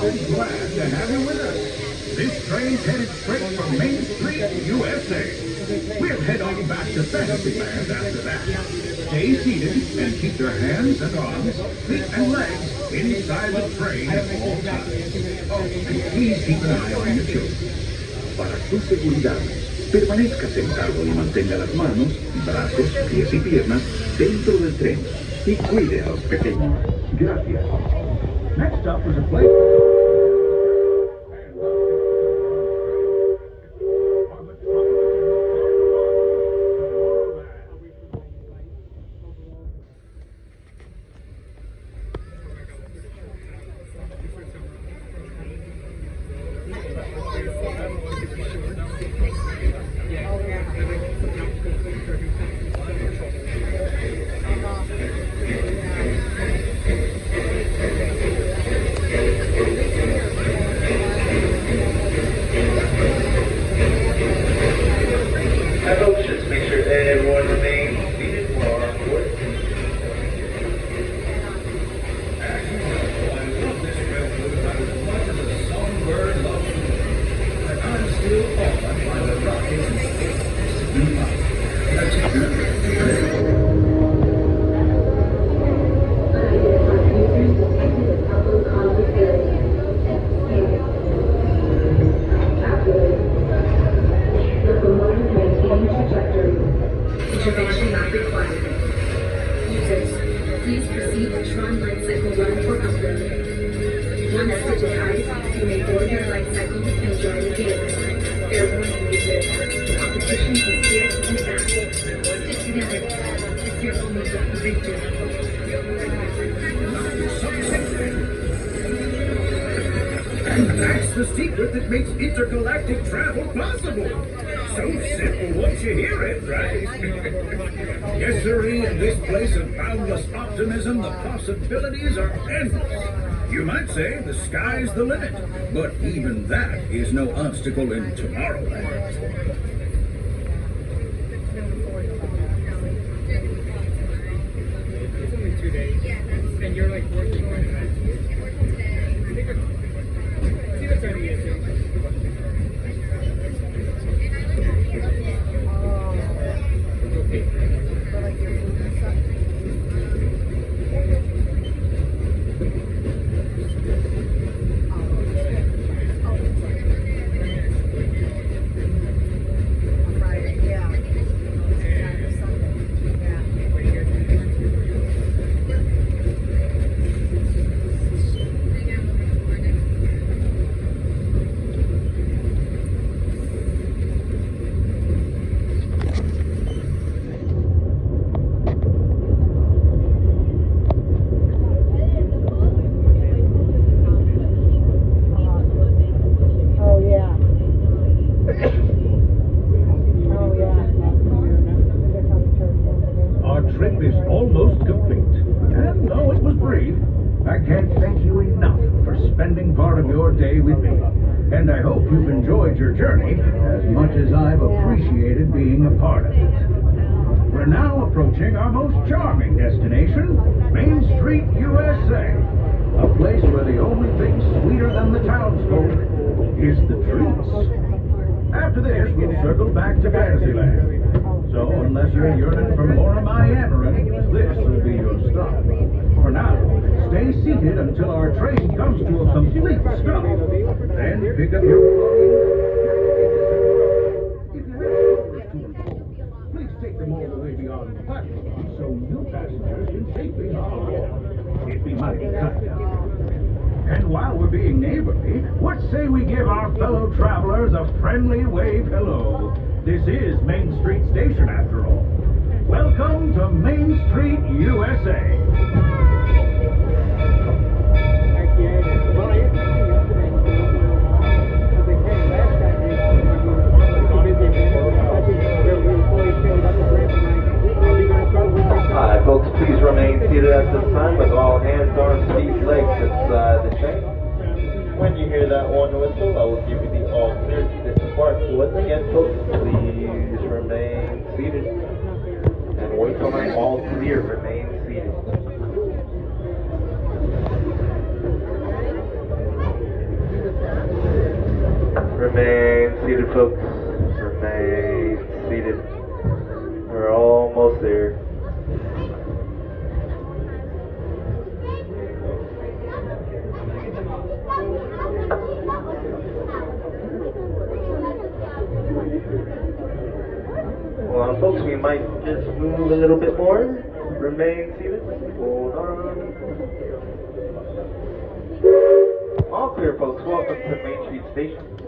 Glad to have you with us. This train's headed straight for Main Street, USA. We'll head on back to Fantasyland after that. Stay seated and keep your hands and arms, feet and legs inside the train at all times. Oh, and please keep an eye on your children. Para su seguridad, permanezca sentado y mantenga las manos, brazos, pies y piernas dentro del tren y cuide a los pequeños. Gracias. Next up is a place. Intervention not required. Users, please proceed to Tron Light Cycle Run or Uplift. Once digitized, you may board your light cycle and join the game. Fair warning, users. The competition is fierce and fast. Stick together. It's your only hope for victory. And that's the secret that makes intergalactic travel possible. So simple once you hear it, right? Yes, sirree, in this place of boundless optimism, the possibilities are endless. You might say the sky's the limit, but even that is no obstacle in Tomorrowland. It's only 2 days, and you're like working on it. See what time it is. And I hope you've enjoyed your journey as much as I've appreciated being a part of it. We're now approaching our most charming destination, Main Street, USA. A place where the only thing sweeter than the townsfolk is the treats. After this, we'll circle back to Fantasyland. So, unless you're yearning for more of my yammering, this will be your stop. For now, stay seated until our train comes to a complete stop. Then pick up your belongings. If you have stores to unfold, please take them all the way beyond the platform so new passengers can safely hop aboard. It'd be mighty kind of. And while we're being neighborly, what say we give our fellow travelers a friendly wave hello? This is Main Street Station, after all. Welcome to Main Street, USA. Hi, folks, please remain seated at this time with all hands, arms, feet, legs inside the train. When you hear that one whistle, I will give you the all clear to depart. Once again, folks, please remain seated. And wait till I'm all clear, remain seated. Folks, we might just move a little bit more. Remain seated. Hold on. All clear, folks. Welcome to Main Street Station.